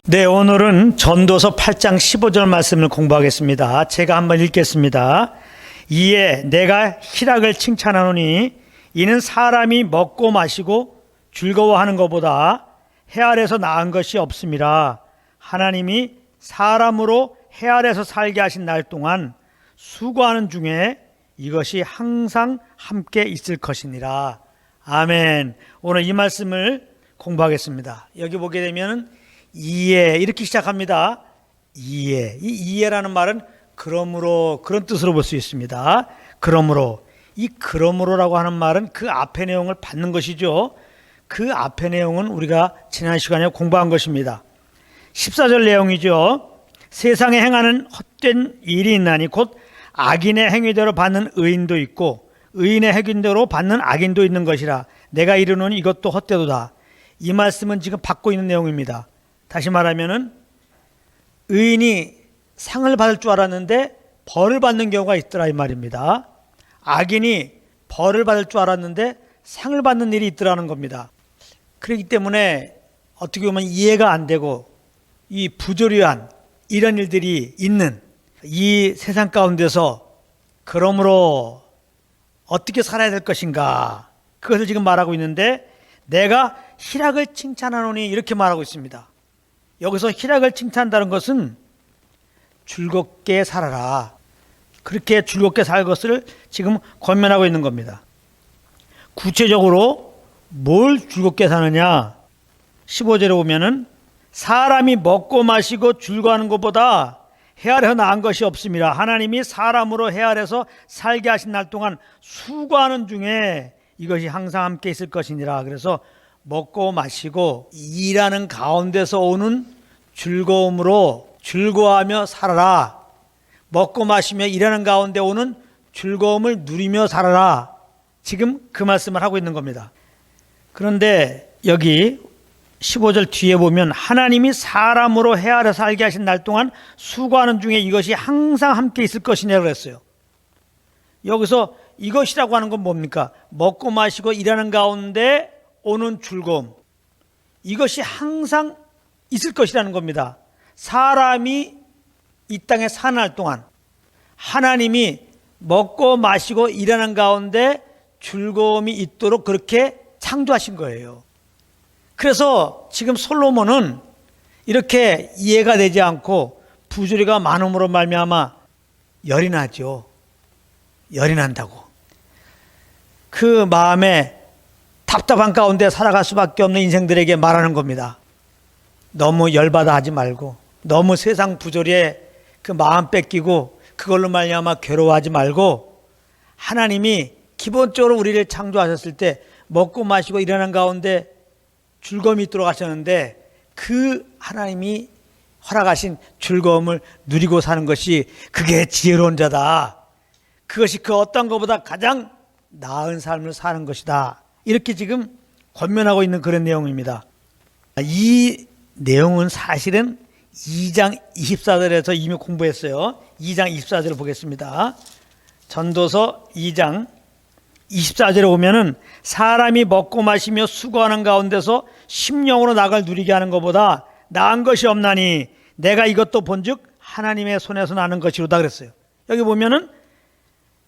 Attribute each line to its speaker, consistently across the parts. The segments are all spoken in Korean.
Speaker 1: 네, 오늘은 전도서 8장 15절 말씀을 공부하겠습니다. 제가 한번 읽겠습니다. 이에 내가 희락을 칭찬하노니 이는 사람이 먹고 마시고 즐거워하는 것보다 해 아래서 나은 것이 없음이라. 하나님이 사람으로 해 아래서 살게 하신 날 동안 수고하는 중에 이것이 항상 함께 있을 것이니라. 아멘. 오늘 이 말씀을 공부하겠습니다. 여기 보게 되면 이에 이렇게 시작합니다. 이에. 이 이에라는 말은 그러므로, 그런 뜻으로 볼 수 있습니다. 그러므로. 이 그러므로라고 하는 말은 그 앞의 내용을 받는 것이죠. 그 앞의 내용은 우리가 지난 시간에 공부한 것입니다. 14절 내용이죠. 세상에 행하는 헛된 일이 있나니 곧 악인의 행위대로 받는 의인도 있고 의인의 행위대로 받는 악인도 있는 것이라. 내가 이르노니 이것도 헛되도다. 이 말씀은 지금 받고 있는 내용입니다. 다시 말하면은 의인이 상을 받을 줄 알았는데 벌을 받는 경우가 있더라 이 말입니다. 악인이 벌을 받을 줄 알았는데 상을 받는 일이 있더라는 겁니다. 그렇기 때문에 어떻게 보면 이해가 안 되고 이 부조리한 이런 일들이 있는 이 세상 가운데서 그러므로 어떻게 살아야 될 것인가, 그것을 지금 말하고 있는데 내가 희락을 칭찬하노니 이렇게 말하고 있습니다. 여기서 희락을 칭찬한다는 것은 즐겁게 살아라, 그렇게 즐겁게 살 것을 지금 권면하고 있는 겁니다. 구체적으로 뭘 즐겁게 사느냐, 15절에 보면은 사람이 먹고 마시고 즐거워하는 것보다 해 아래서 나은 것이 없음이라. 하나님이 사람으로 해 아래서 살게 하신 날 동안 수고하는 중에 이것이 항상 함께 있을 것이니라. 그래서 먹고 마시고 일하는 가운데서 오는 즐거움으로 즐거워하며 살아라. 먹고 마시며 일하는 가운데 오는 즐거움을 누리며 살아라. 지금 그 말씀을 하고 있는 겁니다. 그런데 여기 15절 뒤에 보면 하나님이 사람으로 해 아래 살게 하신 날 동안 수고하는 중에 이것이 항상 함께 있을 것이냐고 그랬어요. 여기서 이것이라고 하는 건 뭡니까? 먹고 마시고 일하는 가운데 오는 즐거움, 이것이 항상 있을 것이라는 겁니다. 사람이 이 땅에 사는 날 동안 하나님이 먹고 마시고 일하는 가운데 즐거움이 있도록 그렇게 창조하신 거예요. 그래서 지금 솔로몬은 이렇게 이해가 되지 않고 부조리가 많음으로 말미암아 열이 나죠. 열이 난다고. 그 마음에 답답한 가운데 살아갈 수밖에 없는 인생들에게 말하는 겁니다. 너무 열받아 하지 말고, 너무 세상 부조리에 그 마음 뺏기고 그걸로 말미암아 괴로워하지 말고, 하나님이 기본적으로 우리를 창조하셨을 때 먹고 마시고 일하는 가운데 즐거움이 있도록 하셨는데 그 하나님이 허락하신 즐거움을 누리고 사는 것이 그게 지혜로운 자다. 그것이 그 어떤 것보다 가장 나은 삶을 사는 것이다. 이렇게 지금 권면하고 있는 그런 내용입니다. 이 내용은 사실은 2장 24절에서 이미 공부했어요. 2장 24절을 보겠습니다. 전도서 2장 24절에 보면은 사람이 먹고 마시며 수고하는 가운데서 심령으로 낙을 누리게 하는 것보다 나은 것이 없나니 내가 이것도 본즉 하나님의 손에서 나는 것이로다 그랬어요. 여기 보면은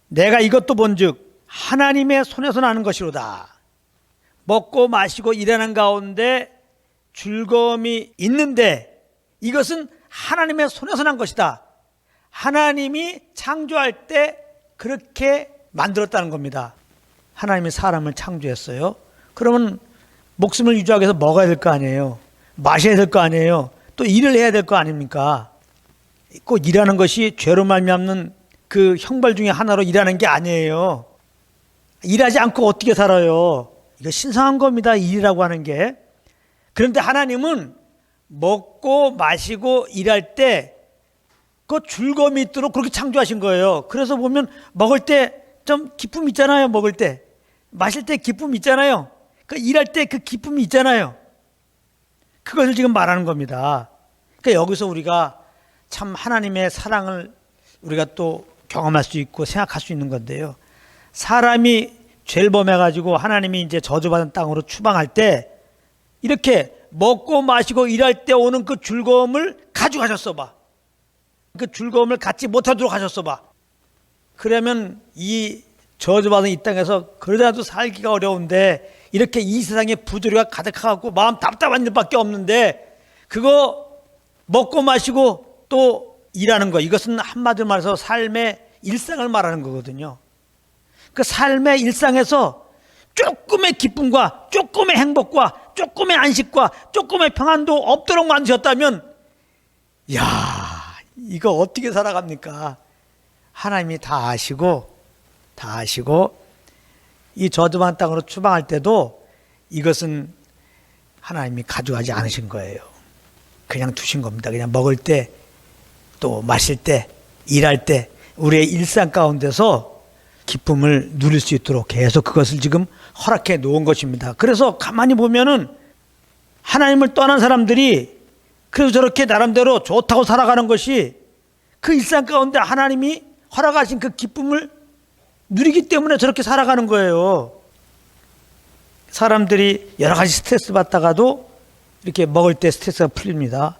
Speaker 1: 내가 이것도 본즉 하나님의 손에서 나는 것이로다. 먹고 마시고 일하는 가운데 즐거움이 있는데 이것은 하나님의 손에서 난 것이다. 하나님이 창조할 때 그렇게 만들었다는 겁니다. 하나님이 사람을 창조했어요. 그러면 목숨을 유지하기 위해서 먹어야 될 거 아니에요. 마셔야 될 거 아니에요. 또 일을 해야 될 거 아닙니까? 꼭 일하는 것이 죄로 말미암는 그 형벌 중에 하나로 일하는 게 아니에요. 일하지 않고 어떻게 살아요? 이거 신성한 겁니다, 일이라고 하는 게. 그런데 하나님은 먹고 마시고 일할 때 그 즐거움이 있도록 그렇게 창조하신 거예요. 그래서 보면 먹을 때 좀 기쁨 있잖아요. 먹을 때. 마실 때 기쁨 있잖아요. 그 일할 때 그 기쁨이 있잖아요. 그것을 지금 말하는 겁니다. 그러니까 여기서 우리가 참 하나님의 사랑을 우리가 또 경험할 수 있고 생각할 수 있는 건데요. 사람이 죄를 범해가지고 하나님이 이제 저주받은 땅으로 추방할 때 이렇게 먹고 마시고 일할 때 오는 그 즐거움을 가져가셨어 봐. 그 즐거움을 갖지 못하도록 하셨어 봐. 그러면 이 저주받은 이 땅에서 그러다도 살기가 어려운데, 이렇게 이 세상에 부조리가 가득하고 마음 답답한 일밖에 없는데, 그거 먹고 마시고 또 일하는 거, 이것은 한마디로 말해서 삶의 일상을 말하는 거거든요. 그 삶의 일상에서 조금의 기쁨과 조금의 행복과 조금의 안식과 조금의 평안도 없도록 만드셨다면, 야, 이거 어떻게 살아갑니까? 하나님이 다 아시고 이 저주받은 땅으로 추방할 때도 이것은 하나님이 가져가지 않으신 거예요. 그냥 두신 겁니다. 그냥 먹을 때, 또 마실 때, 일할 때 우리의 일상 가운데서 기쁨을 누릴 수 있도록 계속 그것을 지금 허락해 놓은 것입니다. 그래서 가만히 보면은 하나님을 떠난 사람들이 그래서 저렇게 나름대로 좋다고 살아가는 것이 그 일상 가운데 하나님이 허락하신 그 기쁨을 누리기 때문에 저렇게 살아가는 거예요. 사람들이 여러 가지 스트레스 받다가도 이렇게 먹을 때 스트레스가 풀립니다.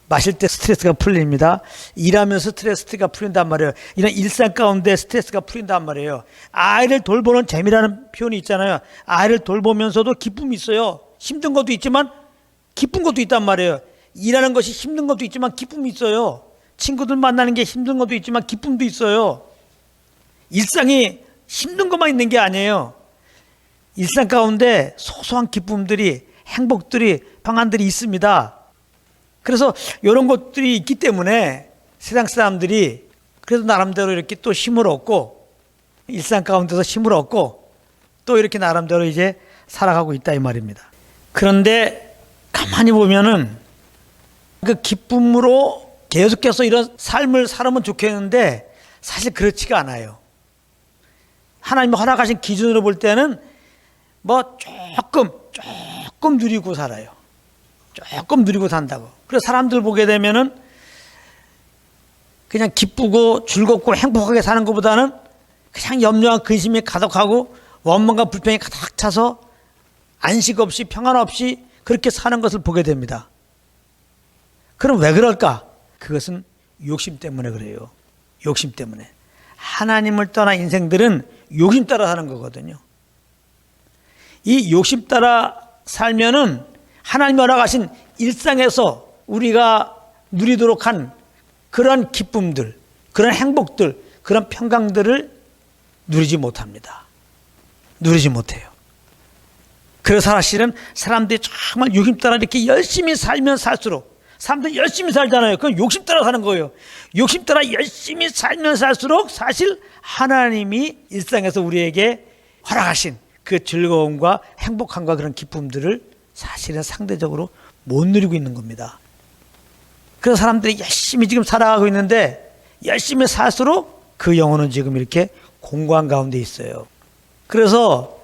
Speaker 1: 마실 때 스트레스가 풀립니다. 일하면서 스트레스가 풀린단 말이에요. 이런 일상 가운데 스트레스가 풀린단 말이에요. 아이를 돌보는 재미라는 표현이 있잖아요. 아이를 돌보면서도 기쁨이 있어요. 힘든 것도 있지만 기쁜 것도 있단 말이에요. 일하는 것이 힘든 것도 있지만 기쁨이 있어요. 친구들 만나는 게 힘든 것도 있지만 기쁨도 있어요. 일상이 힘든 것만 있는 게 아니에요. 일상 가운데 소소한 기쁨들이, 행복들이, 평안들이 있습니다. 그래서 이런 것들이 있기 때문에 세상 사람들이 그래도 나름대로 이렇게 또 힘을 얻고, 일상 가운데서 힘을 얻고 또 이렇게 나름대로 이제 살아가고 있다 이 말입니다. 그런데 가만히 보면은 그 기쁨으로 계속해서 이런 삶을 살면 좋겠는데 사실 그렇지가 않아요. 하나님이 허락하신 기준으로 볼 때는 뭐 조금 누리고 살아요. 조금 누리고 산다고. 그래서 사람들 보게 되면은 그냥 기쁘고 즐겁고 행복하게 사는 것보다는 그냥 염려와 근심이 가득하고 원망과 불평이 가득 차서 안식 없이 평안 없이 그렇게 사는 것을 보게 됩니다. 그럼 왜 그럴까? 그것은 욕심 때문에 그래요. 욕심 때문에. 하나님을 떠난 인생들은 욕심 따라 사는 거거든요. 이 욕심 따라 살면은 하나님이 허락하신 일상에서 우리가 누리도록 한 그런 기쁨들, 그런 행복들, 그런 평강들을 누리지 못합니다. 누리지 못해요. 그래서 사실은 사람들이 정말 욕심 따라 이렇게 열심히 살면 살수록, 사람들이 열심히 살잖아요. 그건 욕심 따라 사는 거예요. 욕심 따라 열심히 살면 살수록 사실 하나님이 일상에서 우리에게 허락하신 그 즐거움과 행복함과 그런 기쁨들을 사실은 상대적으로 못 누리고 있는 겁니다. 그래서 사람들이 열심히 지금 살아가고 있는데 열심히 살수록 그 영혼은 지금 이렇게 공고한 가운데 있어요. 그래서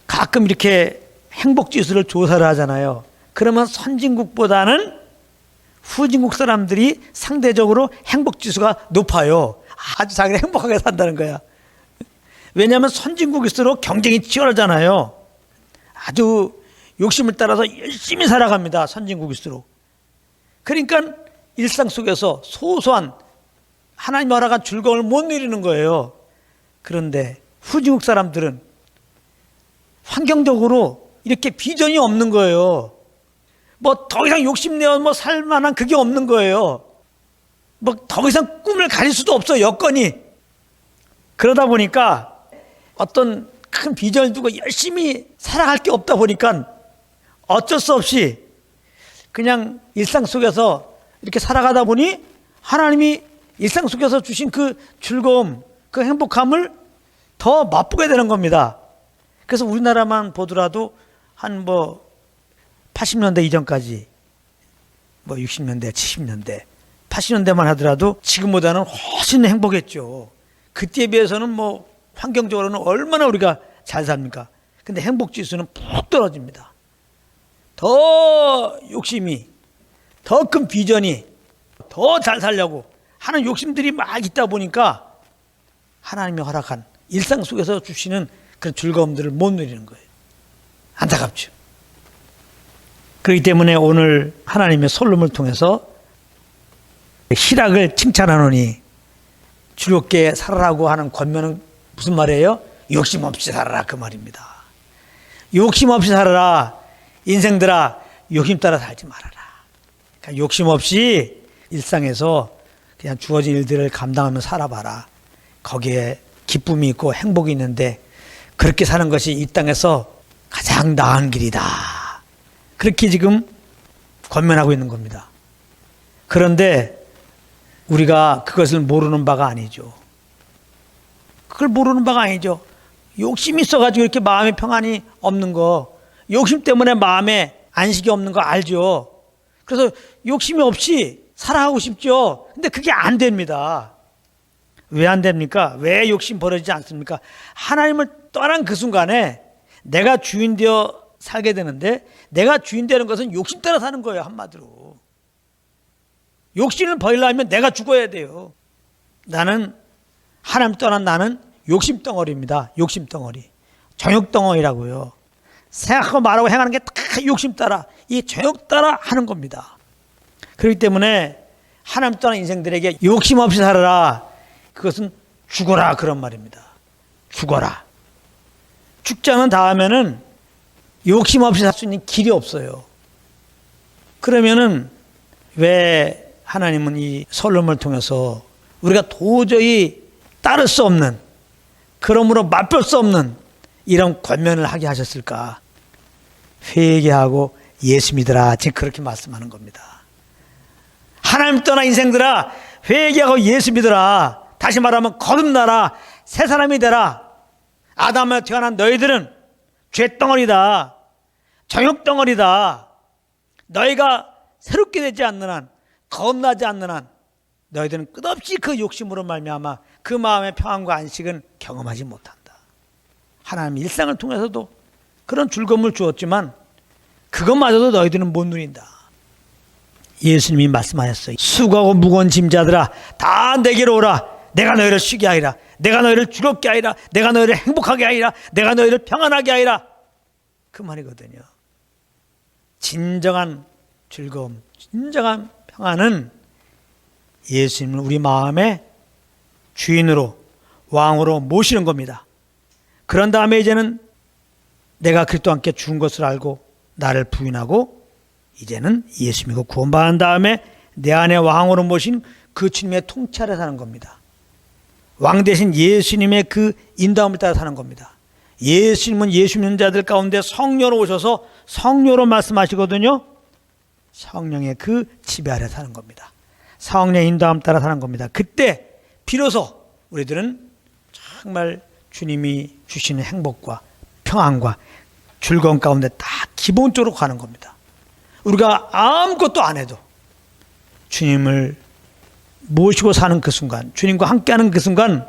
Speaker 1: 가끔 이렇게 행복지수를 조사를 하잖아요. 그러면 선진국보다는 후진국 사람들이 상대적으로 행복지수가 높아요. 아주 자기가 행복하게 산다는 거야. 왜냐하면 선진국일수록 경쟁이 치열하잖아요. 아주 욕심을 따라서 열심히 살아갑니다. 선진국일수록. 그러니까 일상 속에서 소소한 하나님 허락한 즐거움을 못 누리는 거예요. 그런데 후진국 사람들은 환경적으로 이렇게 비전이 없는 거예요. 뭐 더 이상 욕심내어 뭐 살만한 그게 없는 거예요. 뭐 더 이상 꿈을 가질 수도 없어, 여건이. 그러다 보니까 어떤 큰 비전을 두고 열심히 살아갈 게 없다 보니까 어쩔 수 없이 그냥 일상 속에서 이렇게 살아가다 보니 하나님이 일상 속에서 주신 그 즐거움, 그 행복함을 더 맛보게 되는 겁니다. 그래서 우리나라만 보더라도 한 80년대 이전까지 60년대, 70년대, 80년대만 하더라도 지금보다는 훨씬 행복했죠. 그때에 비해서는 환경적으로는 얼마나 우리가 잘 삽니까? 근데 행복지수는 푹 떨어집니다. 더 욕심이, 더 큰 비전이, 더 잘 살려고 하는 욕심들이 막 있다 보니까 하나님이 허락한 일상 속에서 주시는 그런 즐거움들을 못 누리는 거예요. 안타깝죠. 그렇기 때문에 오늘 하나님의 솔로몬을 통해서 희락을 칭찬하노니 즐겁게 살아라고 하는 권면은 무슨 말이에요? 욕심 없이 살아라, 그 말입니다. 욕심 없이 살아라. 인생들아, 욕심 따라 살지 말아라. 그러니까 욕심 없이 일상에서 그냥 주어진 일들을 감당하며 살아봐라. 거기에 기쁨이 있고 행복이 있는데 그렇게 사는 것이 이 땅에서 가장 나은 길이다. 그렇게 지금 권면하고 있는 겁니다. 그런데 우리가 그것을 모르는 바가 아니죠. 그걸 모르는 바가 아니죠. 욕심이 있어가지고 이렇게 마음의 평안이 없는 거, 욕심 때문에 마음에 안식이 없는 거 알죠. 그래서 욕심이 없이 살아가고 싶죠. 근데 그게 안 됩니다. 왜 안 됩니까? 왜 욕심 버려지지 않습니까? 하나님을 떠난 그 순간에 내가 주인 되어 살게 되는데, 내가 주인 되는 것은 욕심 따라 사는 거예요, 한마디로. 욕심을 버리려면 내가 죽어야 돼요. 나는, 하나님 떠난 나는 욕심 덩어리입니다. 욕심 덩어리. 정욕 덩어리라고요. 생각하고 말하고 행하는 게 다 욕심 따라, 이 정욕 따라 하는 겁니다. 그렇기 때문에 하나님 떠난 인생들에게 욕심 없이 살아라. 그것은 죽어라, 그런 말입니다. 죽어라. 죽지 않은 다음에는 욕심 없이 살 수 있는 길이 없어요. 그러면은 왜 하나님은 이 솔로몬을 통해서 우리가 도저히 따를 수 없는, 그러므로 맛볼 수 없는 이런 권면을 하게 하셨을까? 회개하고 예수 믿으라. 지금 그렇게 말씀하는 겁니다. 하나님 떠난 인생들아, 회개하고 예수 믿으라. 다시 말하면 거듭나라. 새 사람이 되라. 아담에 태어난 너희들은 죄덩어리다. 정욕덩어리다. 너희가 새롭게 되지 않는 한, 거듭나지 않는 한 너희들은 끝없이 그 욕심으로 말미암아 그 마음의 평안과 안식은 경험하지 못한다. 하나님 일상을 통해서도 그런 즐거움을 주었지만 그것마저도 너희들은 못 누린다. 예수님이 말씀하셨어요. 수고하고 무거운 짐자들아, 다 내게로 오라. 내가 너희를 쉬게 하리라. 내가 너희를 즐겁게 하리라. 내가 너희를 행복하게 하리라. 내가 너희를 평안하게 하리라. 그 말이거든요. 진정한 즐거움, 진정한 평안은 예수님을 우리 마음의 주인으로, 왕으로 모시는 겁니다. 그런 다음에 이제는 내가 그리스도와 함께 죽은 것을 알고 나를 부인하고 이제는 예수 믿고 구원받은 다음에 내 안에 왕으로 모신 그 주님의 통치 아래 사는 겁니다. 왕 대신 예수님의 그 인도함을 따라 사는 겁니다. 예수님은 예수 믿는 자들 가운데 성령으로 오셔서 성령으로 말씀하시거든요. 성령의 그 지배 아래 사는 겁니다. 성령의 인도함 따라 사는 겁니다. 그때 비로소 우리들은 정말 주님이 주시는 행복과 평안과 즐거움 가운데 다 기본적으로 가는 겁니다. 우리가 아무것도 안 해도 주님을 모시고 사는 그 순간, 주님과 함께하는 그 순간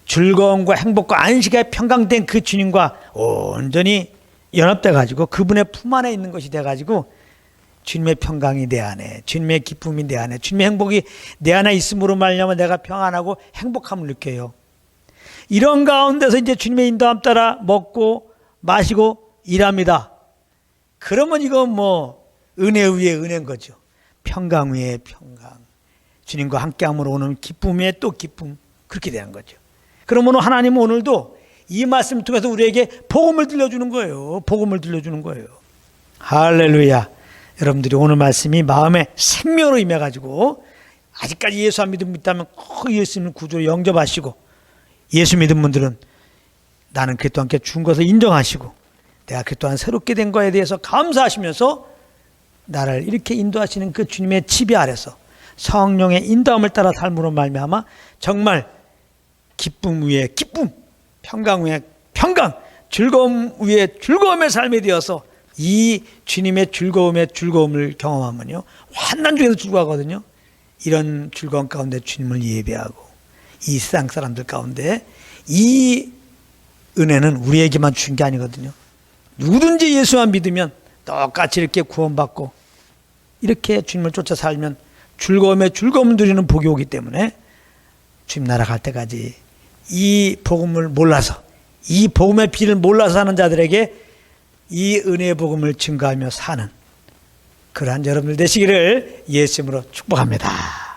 Speaker 1: 즐거움과 행복과 안식에 평강된 그 주님과 온전히 연합돼 가지고 그분의 품 안에 있는 것이 돼 가지고 주님의 평강이 내 안에, 주님의 기쁨이 내 안에, 주님의 행복이 내 안에 있음으로 말미암아 내가 평안하고 행복함을 느껴요. 이런 가운데서 이제 주님의 인도함 따라 먹고 마시고 일합니다. 그러면 이건 뭐 은혜 위에 은혜인 거죠. 평강 위에 평강. 주님과 함께함으로 오는 기쁨 위에 또 기쁨. 그렇게 되는 거죠. 그러면 하나님은 오늘도 이 말씀을 통해서 우리에게 복음을 들려주는 거예요. 복음을 들려주는 거예요. 할렐루야. 여러분들이 오늘 말씀이 마음에 생명으로 임해가지고 아직까지 예수 안 믿으면 있다면 예수님 구주로 영접하시고, 예수 믿은 분들은 나는 그리스도와 함께 죽은 것을 인정하시고 내가 그리스도와 새롭게 된 거에 대해서 감사하시면서 나를 이렇게 인도하시는 그 주님의 지배 아래서 성령의 인도함을 따라 삶으로 말미암아 정말 기쁨 위에 기쁨, 평강 위에 평강, 즐거움 위에 즐거움의 삶이 되어서 이 주님의 즐거움의 즐거움을 경험하면요, 환난 중에서 즐거워하거든요. 이런 즐거움 가운데 주님을 예배하고 이 세상 사람들 가운데 이 은혜는 우리에게만 준 게 아니거든요. 누구든지 예수만 믿으면 똑같이 이렇게 구원받고 이렇게 주님을 쫓아 살면 즐거움에 즐거움을 누리는 복이 오기 때문에 주님 나라 갈 때까지 이 복음을 몰라서, 이 복음의 비를 몰라서 하는 자들에게 이 은혜의 복음을 증거하며 사는 그러한 여러분들 되시기를 예수님으로 축복합니다.